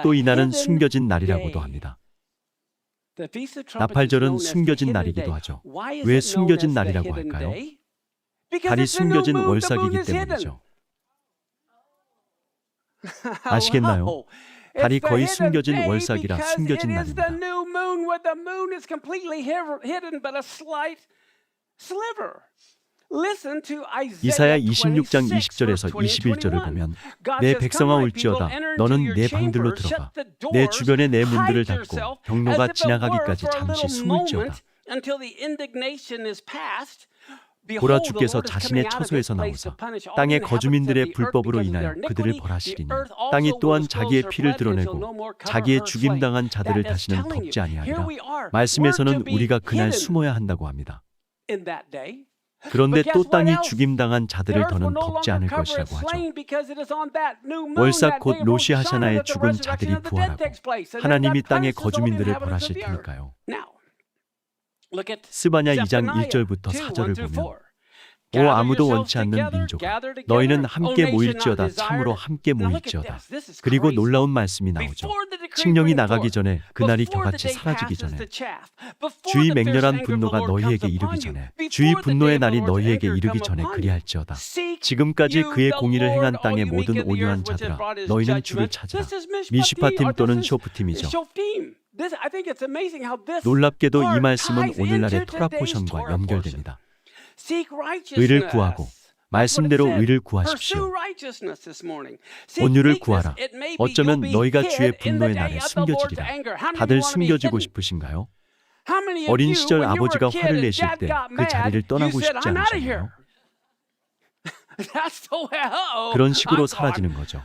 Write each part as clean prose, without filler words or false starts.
또 이날은 숨겨진 날이라고도 합니다. 나팔절은 숨겨진 날이기도 하죠. 왜 숨겨진 날이라고 할까요? 달이 숨겨진 월삭이기 때문이죠. 아시겠나요? 달이 거의 숨겨진 월삭이라 숨겨진 날입니다. 이사야 26장 20절에서 21절을 보면 내 백성아 울지어다 너는 내 방들로 들어가 내 주변에 내 문들을 닫고 경로가 지나가기까지 잠시 숨을지어다. 보라 주께서 자신의 처소에서 나오사 땅의 거주민들의 불법으로 인하여 그들을 벌하시리니 땅이 또한 자기의 피를 드러내고 자기의 죽임당한 자들을 다시는 덮지 아니하리라. 말씀에서는 우리가 그날 숨어야 한다고 합니다. 그런데 또 땅이 죽임당한 자들을 더는 덮지 않을 것이라고 하죠. 월삭 곧 로시 하샤나의 죽은 자들이 부활하고 하나님이 땅의 거주민들을 벌하실 테니까요. 스바냐 2장 1절부터 4절을 보면 오 아무도 원치 않는 민족아 너희는 함께 모일지어다 참으로 함께 모일지어다. 그리고 놀라운 말씀이 나오죠. 칙령이 나가기 전에 그날이 겨같이 사라지기 전에 주의 맹렬한 분노가 너희에게 이르기 전에 주의 분노의 날이 너희에게 이르기 전에 그리할지어다. 지금까지 그의 공의를 행한 땅의 모든 온유한 자들아 너희는 주를 찾으라. 미시파팀 또는 쇼프팀이죠. 놀랍게도 이 말씀은 오늘날의 토라 포션과 연결됩니다. 의를 구하고 말씀대로 의를 구하십시오. 온유를 구하라. 어쩌면 너희가 주의 분노의 날에 숨겨지리라. 다들 숨겨지고 싶으신가요? 어린 시절 아버지가 화를 내실 때 그 자리를 떠나고 싶지 않으셨나요? 그런 식으로 사라지는 거죠.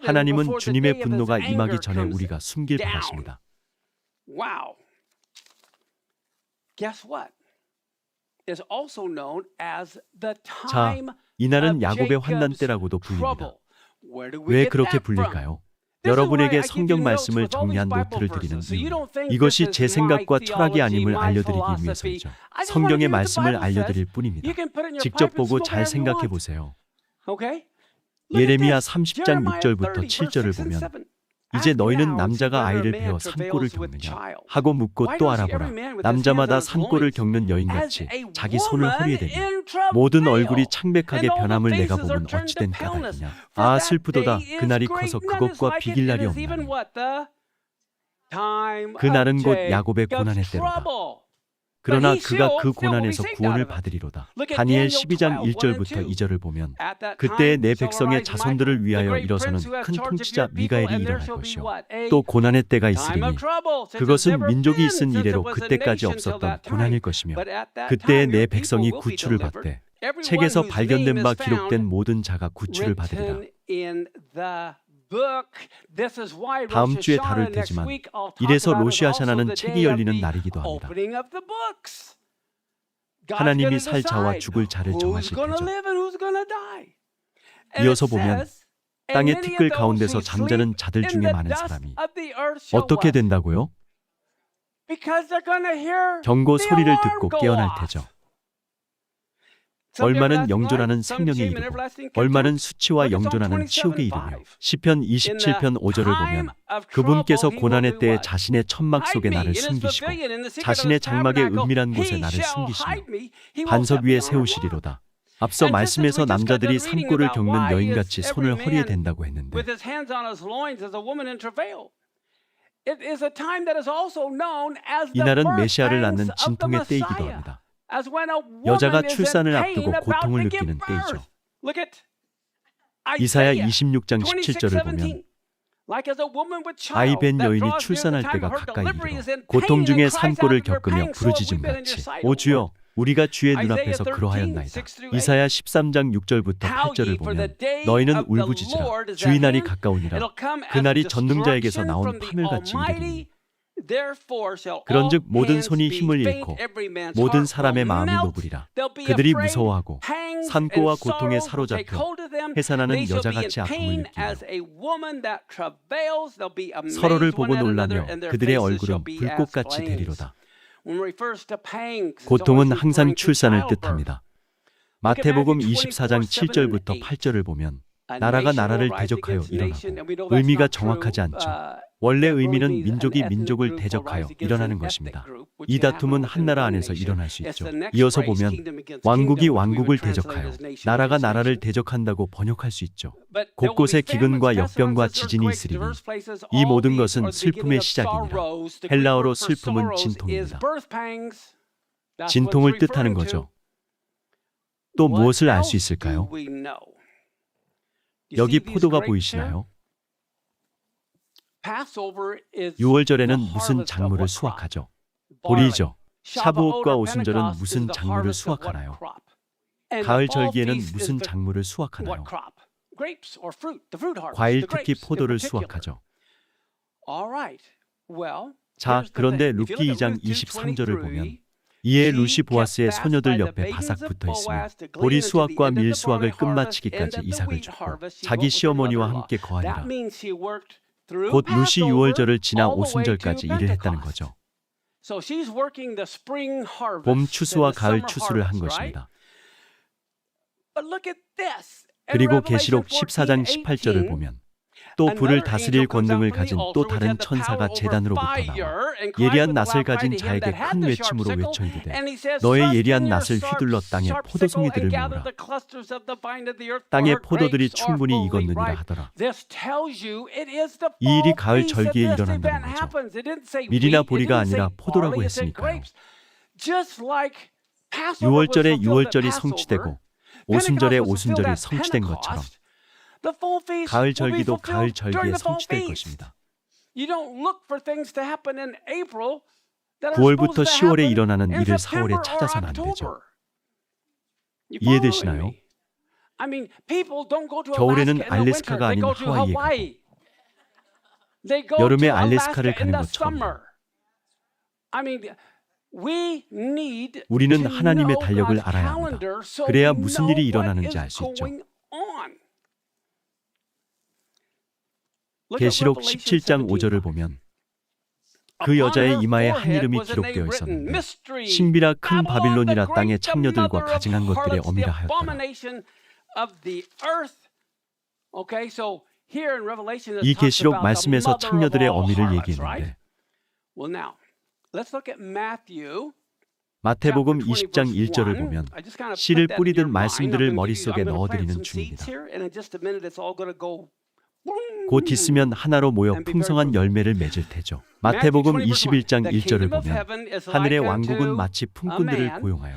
하나님은 주님의 분노가 임하기 전에 우리가 숨길 바라십니다. 자, 이날은 야곱의 환난 때라고도 불립니다. 왜 그렇게 불릴까요? 여러분에게 성경 말씀을 정리한 노트를 드리는 이유, 이것이 제 생각과 철학이 아님을 알려드리기 위해서이죠. 성경의 말씀을 알려드릴 뿐입니다. 직접 보고 잘 생각해 보세요. 예레미야 30장 6절부터 7절을 보면 이제 너희는 남자가 아이를 베어 산골을 겪느냐 하고 묻고 또 알아보라. 남자마다 산골을 겪는 여인같이 자기 손을 허리에 대며 모든 얼굴이 창백하게 변함을 내가 보면 어찌된 까닭이냐. 아 슬프도다. 그날이 커서 그것과 비길 날이 없나니. 그날은 곧 야곱의 고난의 때로다. 그러나 그가 그 고난에서 구원을 받으리로다. 다니엘 12장 1절부터 2절을 보면 그때에 내 백성의 자손들을 위하여 일어서는 큰 통치자 미가엘이 일어날 것이요 또 고난의 때가 있으리니 그것은 민족이 있은 이래로 그때까지 없었던 고난일 것이며 그때에 내 백성이 구출을 받되 책에서 발견된 바 기록된 모든 자가 구출을 받으리라. 다음 주에 다룰 테지만 이래서 로시 하샤나는 책이 열리는 날이기도 합니다. 하나님이 살 자와 죽을 자를 정하실 때죠. 이어서 보면 땅의 티끌 가운데서 잠자는 자들 중에 많은 사람이 어떻게 된다고요? 경고 소리를 듣고 깨어날 테죠. 얼마는 영존하는 생명에 이르고 얼마는 수치와 영존하는 치욕에 이르며 시편 27편 5절을 보면 그분께서 고난의 때에 자신의 천막 속에 나를 숨기시고 자신의 장막의 은밀한 곳에 나를 숨기시며 반석 위에 세우시리로다. 앞서 말씀에서 남자들이 산골을 겪는 여인같이 손을 허리에 댄다고 했는데 이날은 메시아를 낳는 진통의 때이기도 합니다. 여자가 출산을 앞두고 고통을 느끼는 때이죠. 이사야 26장 17절을 보면 아이 벤 여인이 출산할 때가 가까이 이르러 고통 중에 산골을 겪으며 부르짖음같이 오 주여 우리가 주의 눈앞에서 그러하였나이다. 이사야 13장 6절부터 8절을 보면 너희는 울부짖으라 주의 날이 가까우니라. 그 날이 전능자에게서 나온 파멸같이 이르리니 그런즉 모든 손이 힘을 잃고 모든 사람의 마음이 노부리라. 그들이 무서워하고 산고와 고통에 사로잡혀 해산하는 여자같이 아픔을 느끼며 서로를 보고 놀라며 그들의 얼굴은 불꽃같이 되리로다. 고통은 항상 출산을 뜻합니다. 마태복음 24장 7절부터 8절을 보면 나라가 나라를 대적하여 일어나고 의미가 정확하지 않죠. 원래 의미는 민족이 민족을 대적하여 일어나는 것입니다. 이 다툼은 한 나라 안에서 일어날 수 있죠. 이어서 보면 왕국이 왕국을 대적하여 나라가 나라를 대적한다고 번역할 수 있죠. 곳곳에 기근과 역병과 지진이 있으리니 이 모든 것은 슬픔의 시작이니라. 헬라어로 슬픔은 진통입니다. 진통을 뜻하는 거죠. 또 무엇을 알 수 있을까요? 여기 포도가 보이시나요? 6월절에는 무슨 작물을 수확하죠? 보리죠. 샤부옷과 오순절은 무슨 작물을 수확하나요? 가을 절기에는 무슨 작물을 수확하나요? 과일, 특히 포도를 수확하죠. 자, 그런데 룻기 2장 23절을 보면 이에 룻이 보아스의 소녀들 옆에 바싹 붙어 있으며 보리 수확과 밀 수확을 끝마치기까지 이삭을 줍고 자기 시어머니와 함께 거하니라. 곧 룻이 6월절을 지나 오순절까지 일을 했다는 거죠. 봄 추수와 가을 추수를 한 것입니다. 그리고 계시록 14장 18절을 보면 또 불을 다스릴 권능을 가진 또 다른 천사가 제단으로부터 나와 예리한 낫을 가진 자에게 큰 외침으로 외쳐 이르되 너의 예리한 낫을 휘둘러 땅에 포도송이들을 모으라. 땅의 포도들이 충분히 익었느니라 하더라. 이 일이 가을 절기에 일어난다는 거죠. 밀이나 보리가 아니라 포도라고 했으니까요. 6월절에 6월절이 성취되고 오순절에 오순절이 성취된 것처럼 가을 절기도 가을 절기에 성취될 것입니다. 9월부터 10월에 일어나는 일을 4월에 찾아서는 안 되죠. 이해되시나요? 겨울에는 알래스카가 아닌 하와이에 가고 여름에 알래스카를 가는 것처럼 우리는 하나님의 달력을 알아야 합니다. 그래야 무슨 일이 일어나는지 알 수 있죠. 계시록 17장 5절을 보면 그 여자의 이마에 한 이름이 기록되어 있었는데 신비라 큰 바빌론이라 땅의 창녀들과 가증한 것들의 어미라 하였더라. 이 계시록 말씀에서 창녀들의 어미를 얘기했는데 마태복음 20장 1절을 보면 씨를 뿌리듯 말씀들을 머릿속에 넣어드리는 중입니다. 곧 있으면 하나로 모여 풍성한 열매를 맺을 테죠. 마태복음 21장 1절을 보면 하늘의 왕국은 마치 품꾼들을 고용하여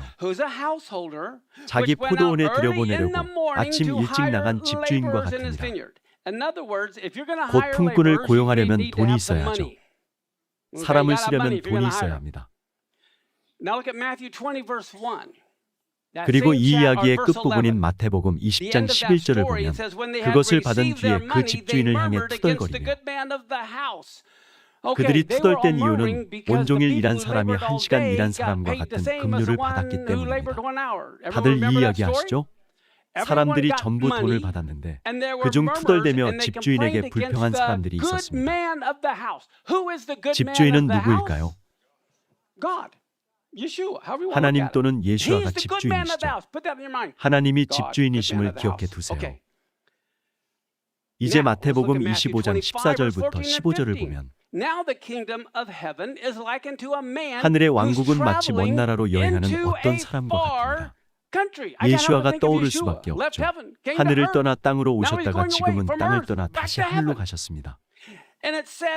자기 포도원에 들여보내려고 아침 일찍 나간 집주인과 같습니다. 곧 품꾼을 고용하려면 돈이 있어야 하죠. 사람을 쓰려면 돈이 있어야 합니다. 그리고 이 이야기의 끝부분인 마태복음 20장 11절을 보면 그것을 받은 뒤에 그 집주인을 향해 투덜거리며 그들이 투덜댄 이유는 온종일 일한 사람이 1시간 일한 사람과 같은 급료를 받았기 때문입니다. 다들 이 이야기 아시죠? 사람들이 전부 돈을 받았는데 그중 투덜대며 집주인에게 불평한 사람들이 있었습니다. 집주인은 누구일까요? 하나님 또는 예수아가 집주인이시죠. 하나님이 집주인이심을 기억해 두세요. 이제 마태복음 25장 14절부터 15절을 보면 하늘의 왕국은 마치 먼 나라로 여행하는 어떤 사람과 같습니다. 예수아가 떠오를 수밖에 없죠. 하늘을 떠나 땅으로 오셨다가 지금은 땅을 떠나 다시 하늘로 가셨습니다.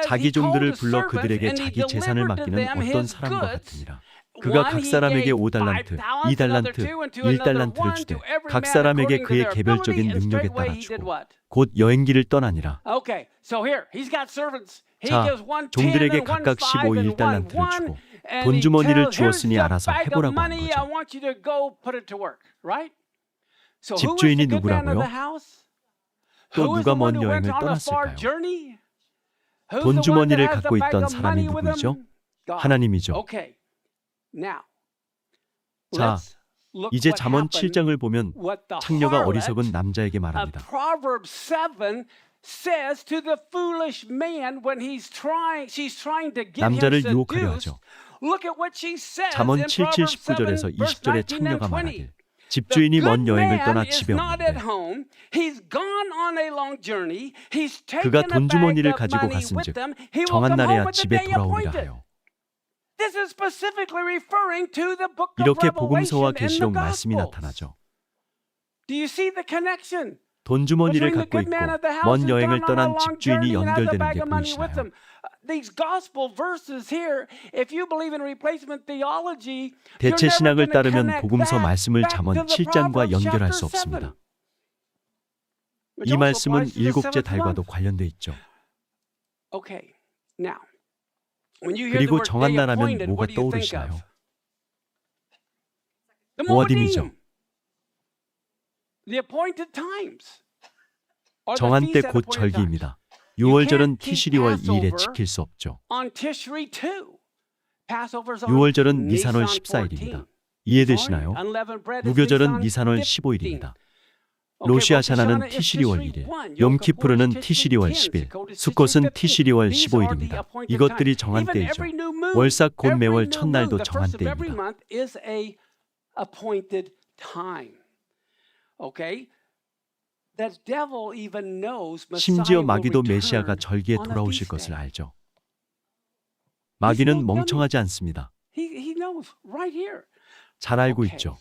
자기 종들을 불러 그들에게 자기 재산을 맡기는 어떤 사람과 같으니라. 그가 각 사람에게 5달란트, 2달란트, 1달란트를 주되 각 사람에게 그의 개별적인 능력에 따라 주고 곧 여행기를 떠나니라. 자, 종들에게 각각 15, 1달란트를 주고 돈주머니를 주었으니 알아서 해보라고 한 거죠. 집주인이 누구라고요? 또 누가 먼 여행을 떠났을까요? 돈주머니를 갖고 있던 사람이 누구이죠? 하나님이죠. 자, 이제 잠언 7장을 보면 창녀가 어리석은 남자에게 말합니다. 남자를 유혹하려 하죠. 잠언 7장 19절에서 20절에 창녀가 말하길 집주인이 먼 여행을 떠나 집에 없는데 그가 돈주머니를 가지고 갔은즉 정한 날에야 집에 돌아오리라 하여. 이렇게 복음서와 계시록 말씀이 나타나죠. 돈주머니를 갖고 있고 먼 여행을 떠난 집주인이 연결되는 게 보이시나요? 대체 신학을 따르면 복음서 말씀을 잠언 7장과 연결할 수 없습니다. 이 말씀은 일곱째 달과도 관련돼 있죠. 그리고 정한 나라면 뭐가 떠오르시나요? 모아딤이죠. 정한 때 곧 절기입니다. 6월절은 티시리월 2일에 지킬 수 없죠. 6월절은 니산월 14일입니다. 이해되시나요? 무교절은 니산월 15일입니다. 로시아샤나는 티시리월 1일, 염키푸르는 티시리월 10일, 수꽃은 티시리월 15일입니다. 이것들이 정한 때이죠. 월삭 곧 매월 첫날도 정한 때입니다. 심지어 마귀도 메시아가 절기에 돌아오실 것을 알죠. 마귀는 멍청하지 않습니다. 잘 알고 있죠.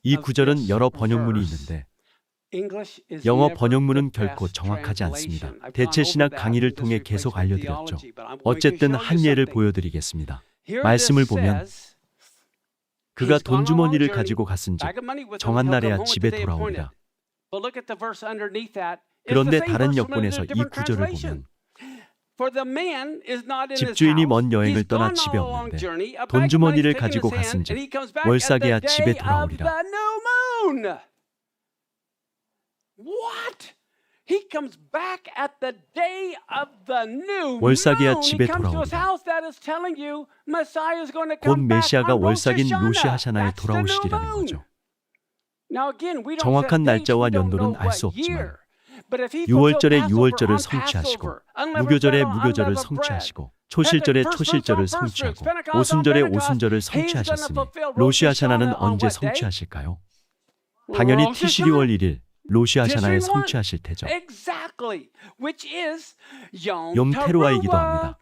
이 구절은 여러 번역문이 있는데 영어 번역문은 결코 정확하지 않습니다. 대체 신학 강의를 통해 계속 알려드렸죠. 어쨌든 한 예를 보여드리겠습니다. 말씀을 보면 그가 돈주머니를 가지고 갔은즉 정한 날에야 집에 돌아오리라. 그런데 다른 역본에서 이 구절을 보면 집주인이 먼 여행을 떠나 집에 없는데 돈주머니를 가지고 갔은즉 월삭에야 집에 돌아오리라. 월삭에야 집에 돌아오리라. 곧 메시아가 월삭인 로시 하샤나에 돌아오시리라는 거죠. 정확한 날짜와 연도는 알 수 없지만 6월절에 6월절을 성취하시고 무교절에 무교절을 성취하시고 초실절에 초실절을 성취하고 오순절에 오순절을 성취하셨으니 로시 하샤나는 언제 성취하실까요? 당연히 티시리월 1일 로시 하샤나에 성취하실 테죠. 염 테루아이기도 합니다.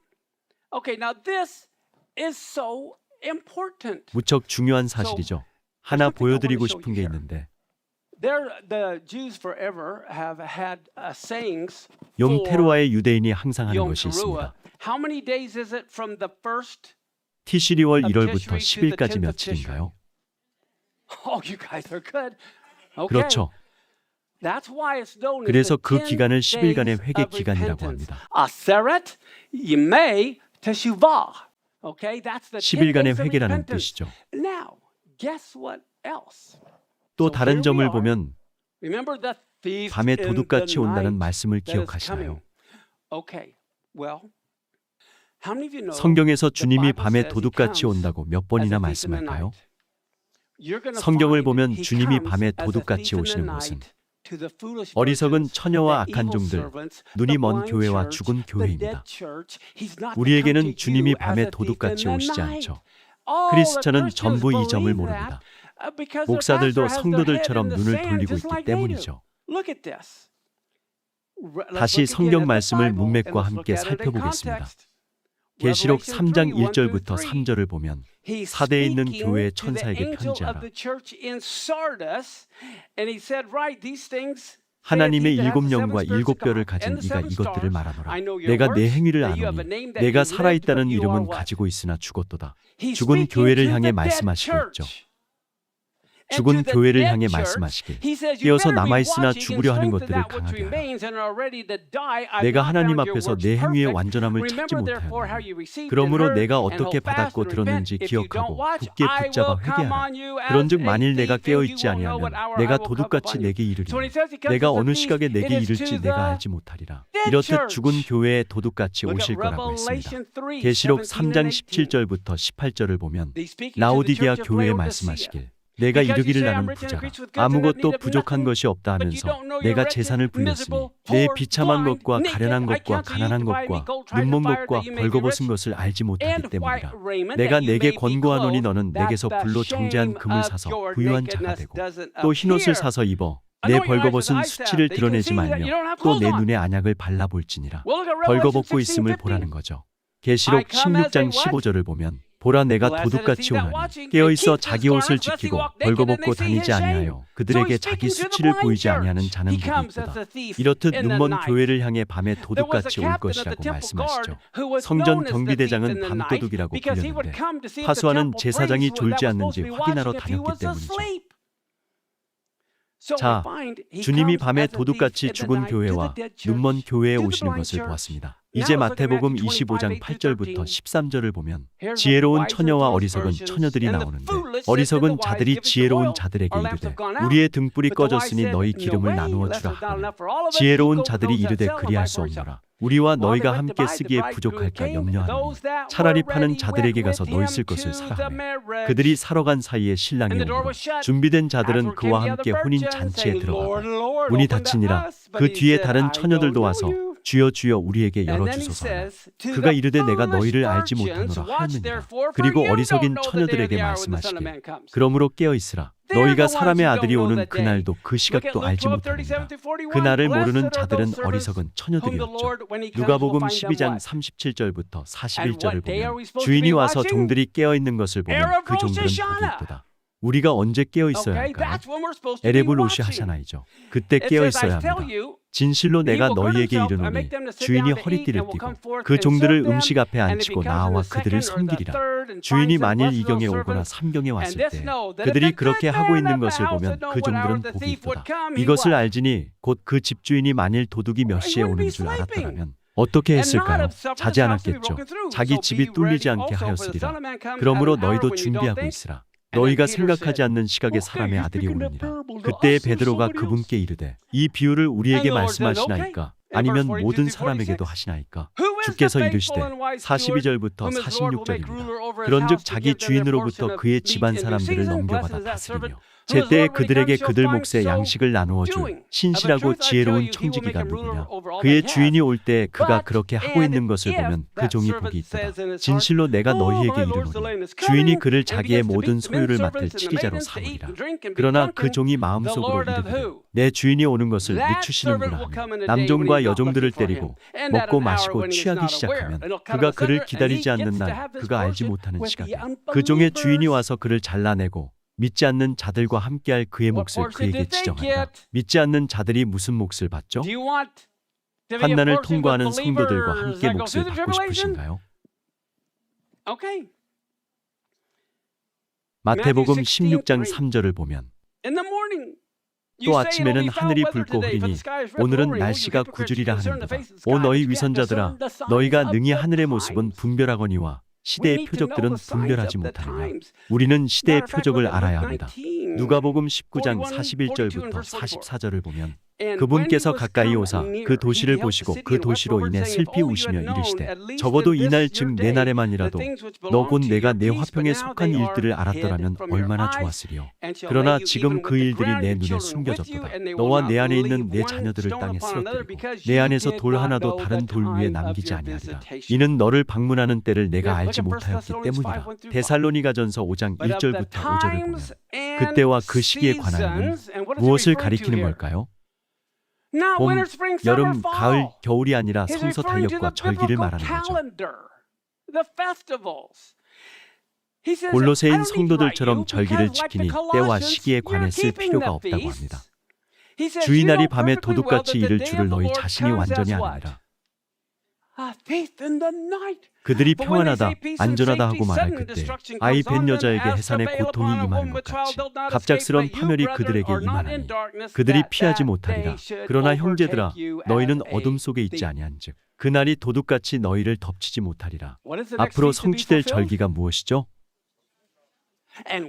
무척 중요한 사실이죠. 하나 보여드리고 싶은 게 있는데 염 테루아의 유대인이 항상 하는 것이 있습니다. 티시리월 1월부터 10일까지 며칠인가요? 그렇죠. 그래서 그 기간을 10일간의 회개 기간이라고 합니다. 10일간의 회개라는 뜻이죠. 또 다른 점을 보면 밤에 도둑같이 온다는 말씀을 기억하시나요? 성경에서 주님이 밤에 도둑같이 온다고 몇 번이나 말씀할까요? 성경을 보면 주님이 밤에 도둑같이 오시는 곳은 어리석은 처녀와 악한 종들, 눈이 먼 교회와 죽은 교회입니다. 우리에게는 주님이 밤에 도둑같이 오시지 않죠. 크리스천은 전부 이 점을 모릅니다. 목사들도 성도들처럼 눈을 돌리고 있기 때문이죠. 다시 성경 말씀을 문맥과 함께 살펴보겠습니다. 계시록 3장 1절부터 3절을 보면 사대에 있는 교회의 천사에게 편지하라. 하나님의 7영과 7뼈를 가진 이가 이것들을 말하노라. 내가 내 행위를 아노니 내가 살아있다는 이름은 가지고 있으나 죽었도다. 죽은 교회를 향해 말씀하시고 있죠. 죽은 교회를 향해 말씀하시길 깨어서 남아있으나 죽으려 하는 것들을 강하게 하라. 내가 하나님 앞에서 내 행위의 완전함을 찾지 못하였노니 그러므로 내가 어떻게 받았고 들었는지 기억하고 굳게 붙잡아 회개하라. 그런즉 만일 내가 깨어있지 아니하면 내가 도둑같이 내게 이르리니 내가 어느 시각에 내게 이를지 내가 알지 못하리라. 이렇듯 죽은 교회에 도둑같이 오실 거라고 했습니다. 계시록 3장 17절부터 18절을 보면 라오디게아 교회에 말씀하시길 내가 이르기를 나는 부자라 아무것도 부족한 것이 없다 하면서 내가 재산을 불렸으니 내 비참한 것과 가련한 것과 가난한 것과 눈먼 것과 벌거벗은 것을 알지 못하기 때문이라. 내가 내게 권고하노니 너는 내게서 불로 정제한 금을 사서 부유한 자가 되고 또 흰옷을 사서 입어 내 벌거벗은 수치를 드러내지 말며 또 내 눈에 안약을 발라볼지니라. 벌거벗고 있음을 보라는 거죠. 계시록 16장 15절을 보면 보라 내가 도둑같이 오나니 깨어있어 자기 옷을 지키고 벌거벗고 다니지 아니하여 그들에게 자기 수치를 보이지 아니하는 자는 복이 있도다. 이렇듯 눈먼 교회를 향해 밤에 도둑같이 올 것이라고 말씀하시죠. 성전 경비대장은 밤도둑이라고 불렸는데 하수아는 제사장이 졸지 않는지 확인하러 다녔기 때문이죠. 자, 주님이 밤에 도둑같이 죽은 교회와 눈먼 교회에 오시는 것을 보았습니다. 이제 마태복음 25장 8절부터 13절을 보면 지혜로운 처녀와 어리석은 처녀들이 나오는데 어리석은 자들이 지혜로운 자들에게 이르되 우리의 등불이 꺼졌으니 너희 기름을 나누어 주라 하거늘 지혜로운 자들이 이르되 그리할 수 없노라. 우리와 너희가 함께 쓰기에 부족할까 염려하노니 차라리 파는 자들에게 가서 너희 쓸 것을 사라 하매 그들이 사러 간 사이에 신랑이 오므로 준비된 자들은 그와 함께 혼인 잔치에 들어가고 문이 닫히니라. 그 뒤에 다른 처녀들도 와서 주여 주여 우리에게 열어주소서 하나 그가 이르되 내가 너희를 알지 못하노라 하였느니라. 그리고 어리석인 처녀들에게 말씀하시되 그러므로 깨어있으라. 너희가 사람의 아들이 오는 그날도 그 시각도 알지 못하느니라. 그날을 모르는 자들은 어리석은 처녀들이었죠. 누가복음 12장 37절부터 41절을 보면 주인이 와서 종들이 깨어있는 것을 보면 그 종들은 복이 있도다. 우리가 언제 깨어있어야 할까요? 에레블로시 하샤나이죠. 그때 깨어있어야 합니다. 진실로 내가 너희에게 이르노니 주인이 허리띠를 띠고 그 종들을 음식 앞에 앉히고 나와 그들을 섬기리라. 주인이 만일 2경에 오거나 3경에 왔을 때 그들이 그렇게 하고 있는 것을 보면 그 종들은 복이 있도다. 이것을 알지니 곧 그 집주인이 만일 도둑이 몇 시에 오는 줄 알았더라면 어떻게 했을까요? 자지 않았겠죠. 자기 집이 뚫리지 않게 하였으리라. 그러므로 너희도 준비하고 있으라. 너희가 생각하지 않는 시각에 사람의 아들이 오느니라. 그때에 베드로가 그분께 이르되 이 비유를 우리에게 말씀하시나이까 아니면 모든 사람에게도 하시나이까. 주께서 이르시되 42절부터 46절입니다. 그런즉 자기 주인으로부터 그의 집안 사람들을 넘겨받아 다스리며 제때에 그들에게 그들 몫의 양식을 나누어 줄 신실하고 지혜로운 청지기가 누구냐. 그의 주인이 올 때 그가 그렇게 하고 있는 것을 보면 그 종이 복이 있도다. 진실로 내가 너희에게 이르노니 주인이 그를 자기의 모든 소유를 맡을 치리자로 삼으리라. 그러나 그 종이 마음속으로 이르되 내 주인이 오는 것을 늦추시는구나 하며 남종과 여종들을 때리고 먹고 마시고 취하기 시작하면 그가 그를 기다리지 않는 날 그가 알지 못하는 시각에 그 종의 주인이 와서 그를 잘라내고 믿지 않는 자들과 함께할 그의 몫을 그에게 지정한다. 믿지 않는 자들이 무슨 몫을 받죠? 환난을 통과하는 성도들과 함께 몫을 받고 싶으신가요? 마태복음 16장 3절을 보면 또 아침에는 하늘이 붉고 흐리니 오늘은 날씨가 구주리라 하는도다. 오 너희 위선자들아 너희가 능히 하늘의 모습은 분별하거니와 시대의 표적들은 분별하지 못하느냐. 우리는 시대의 표적을 알아야 합니다. 누가복음 19장 41절부터 44절을 보면 그분께서 가까이 오사 그 도시를 보시고 그 도시로 인해 슬피 우시며 이르시되 적어도 이날 즉 내 날에만이라도 너 곧 내가 내 화평에 속한 일들을 알았더라면 얼마나 좋았으리요. 그러나 지금 그 일들이 내 눈에 숨겨졌도다. 너와 내 안에 있는 내 자녀들을 땅에 쓰러뜨리고 내 안에서 돌 하나도 다른 돌 위에 남기지 아니하리라. 이는 너를 방문하는 때를 내가 알지 못하였기 때문이라. 데살로니가전서 5장 1절부터 5절을 보면 그때와 그 시기에 관하여는 무엇을 가리키는 걸까요? 봄, 여름, 가을, 겨울이 아니라 성서 달력과 절기를 말하는 거죠. 골로새인 성도들처럼 절기를 지키니 때와 시기에 관해 쓸 필요가 없다고 합니다. 주의 날이 밤에 도둑같이 이를 줄을 너희 자신이 완전히 아느니라. 그들이 평안하다, 안전하다 하고 말할 그때 아이 뵌 여자에게 해산의 고통이 임하는 것 같이 갑작스런 파멸이 그들에게 임하나니 그들이 피하지 못하리라. 그러나 형제들아 너희는 어둠 속에 있지 아니한즉 그날이 도둑같이 너희를 덮치지 못하리라. 앞으로 성취될 절기가 무엇이죠?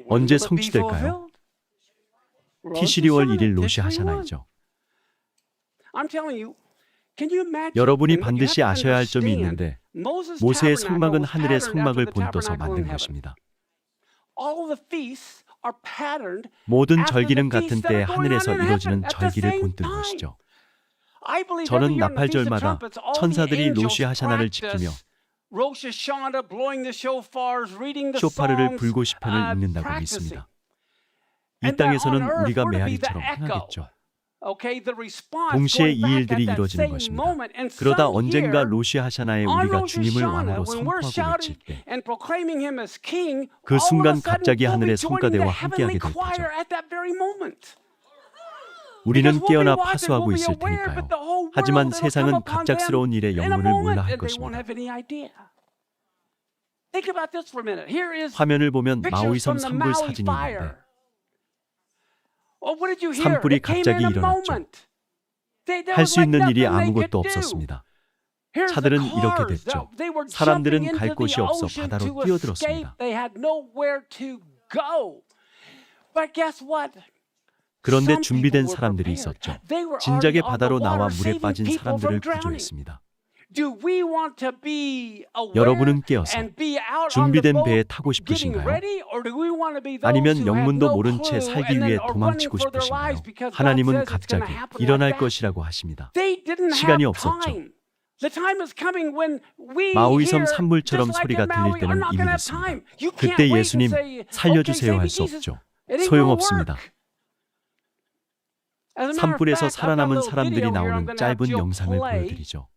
언제 성취될까요? 티시리월 1일 로시 하샤나이죠. 여러분이 반드시 아셔야 할 점이 있는데 모세의 성막은 하늘의 성막을 본떠서 만든 것입니다. 모든 절기는 같은 때에 하늘에서 이루어지는 절기를 본뜬 것이죠. 저는 나팔절마다 천사들이 로시 하샤나를 지키며 쇼파르를 불고 시편을 읽는다고 믿습니다. 이 땅에서는 우리가 메아리처럼 행하겠죠. 동시에 이 일들이 이루어지는 것입니다. 그러다 언젠가 로시 하샤나에 우리가 주님을 왕으로 선포하고 외칠 때 그 순간 갑자기 하늘의 성가대와 함께하게 될 테죠. 우리는 깨어나 파수하고 있을 테니까요. 하지만 세상은 갑작스러운 일에 영문을 몰라 할 것입니다. 화면을 보면 마오이섬 산불 사진이 있는데 산불이 갑자기 일어났죠. 할 수 있는 일이 아무것도 없었습니다. 차들은 이렇게 됐죠. 사람들은 갈 곳이 없어 바다로 뛰어들었습니다. 그런데 준비된 사람들이 있었죠. 진작에 바다로 나와 물에 빠진 사람들을 구조했습니다. 여러분은 깨어서 준비된 배에 타고 싶으신가요? 아니면 영문도 모른 채 살기 위해 도망치고 싶으신가요? 하나님은 갑자기 일어날 것이라고 하십니다. 시간이 없었죠. 마오이섬 산불처럼 소리가 들릴 때는 이미 됐습니다. 그때 예수님 살려주세요 할 수 없죠. 소용없습니다. 산불에서 살아남은 사람들이 나오는 짧은 영상을 보여드리죠.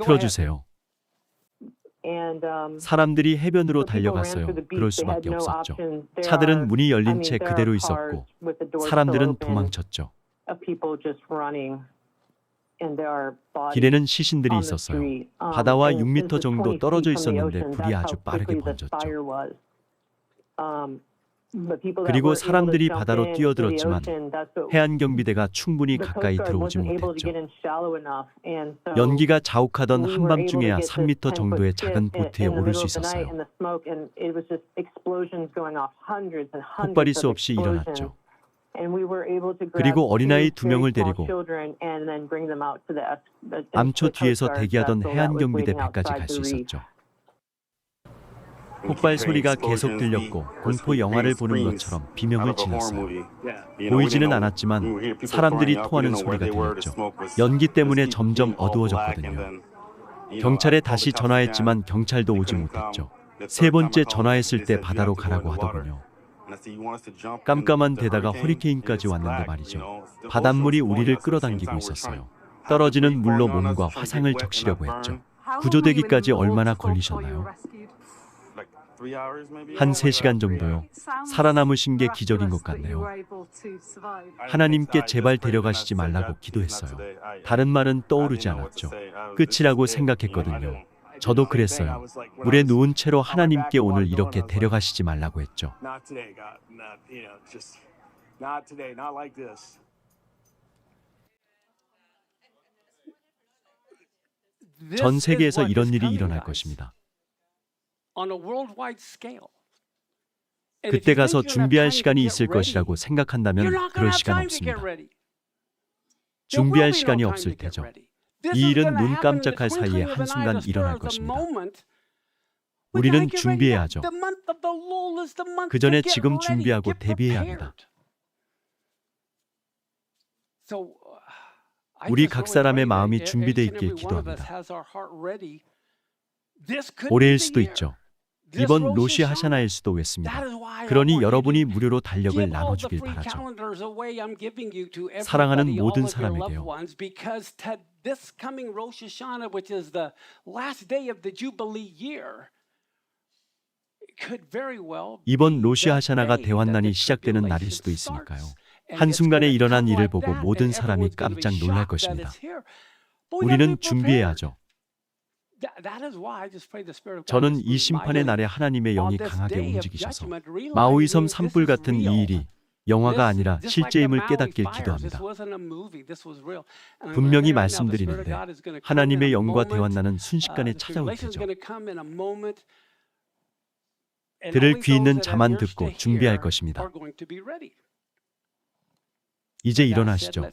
틀어주세요. 사람들이 해변으로 달려갔어요. 그럴 수밖에 없었죠. 차들은 문이 열린 채 그대로 있었고 사람들은 도망쳤죠. 길에는 시신들이 있었어요. 바다와 6m 정도 떨어져 있었는데 불이 아주 빠르게 번졌죠. 그리고 사람들이 바다로 뛰어들었지만 해안경비대가 충분히 가까이 들어오지 못했죠. 연기가 자욱하던 한밤중에야 3m 정도의 작은 보트에 오를 수 있었어요. 폭발이 수없이 일어났죠. 그리고 어린아이 2명을 데리고 암초 뒤에서 대기하던 해안경비대 배까지 갈 수 있었죠. 폭발 소리가 계속 들렸고 공포 영화를 보는 것처럼 비명을 질렀어요. 보이지는 않았지만 사람들이 토하는 소리가 들렸죠. 연기 때문에 점점 어두워졌거든요. 경찰에 다시 전화했지만 경찰도 오지 못했죠. 3번째 전화했을 때 바다로 가라고 하더군요. 깜깜한 데다가 허리케인까지 왔는데 말이죠. 바닷물이 우리를 끌어당기고 있었어요. 떨어지는 물로 몸과 화상을 적시려고 했죠. 구조되기까지 얼마나 걸리셨나요? 한 3시간 정도요. 살아남으신 게 기적인 것 같네요. 하나님께 제발 데려가시지 말라고 기도했어요. 다른 말은 떠오르지 않았죠. 끝이라고 생각했거든요. 저도 그랬어요. 물에 누운 채로 하나님께 오늘 이렇게 데려가시지 말라고 했죠. 전 세계에서 이런 일이 일어날 것입니다. 그때 가서 준비할 시간이 있을 것이라고 생각한다면 그럴 시간 없습니다. 준비할 시간이 없을 테죠. 이 일은 눈 깜짝할 사이에 한순간 일어날 것입니다. 우리는 준비해야죠. 그 전에 지금 준비하고 대비해야 합니다. 우리 각 사람의 마음이 준비되어 있길 기도합니다. 올해일 수도 있죠. 이번 로시 하샤나일 수도 있습니다. 그러니 여러분이 무료로 달력을 나눠주길 바라죠. 사랑하는 모든 사람에게요. 이번 로시 하샤나가 대환난이 시작되는 날일 수도 있으니까요. 한순간에 일어난 일을 보고 모든 사람이 깜짝 놀랄 것입니다. 우리는 준비해야죠. 저는 이 심판의 날에 하나님의 영이 강하게 움직이셔서 마오이섬 산불 같은 이 일이 영화가 아니라 실제임을 깨닫길 기도합니다. 분명히 말씀드리는데 하나님의 영과 대환난은 순식간에 찾아올 테죠. 들을 귀 있는 자만 듣고 준비할 것입니다. 이제 일어나시죠.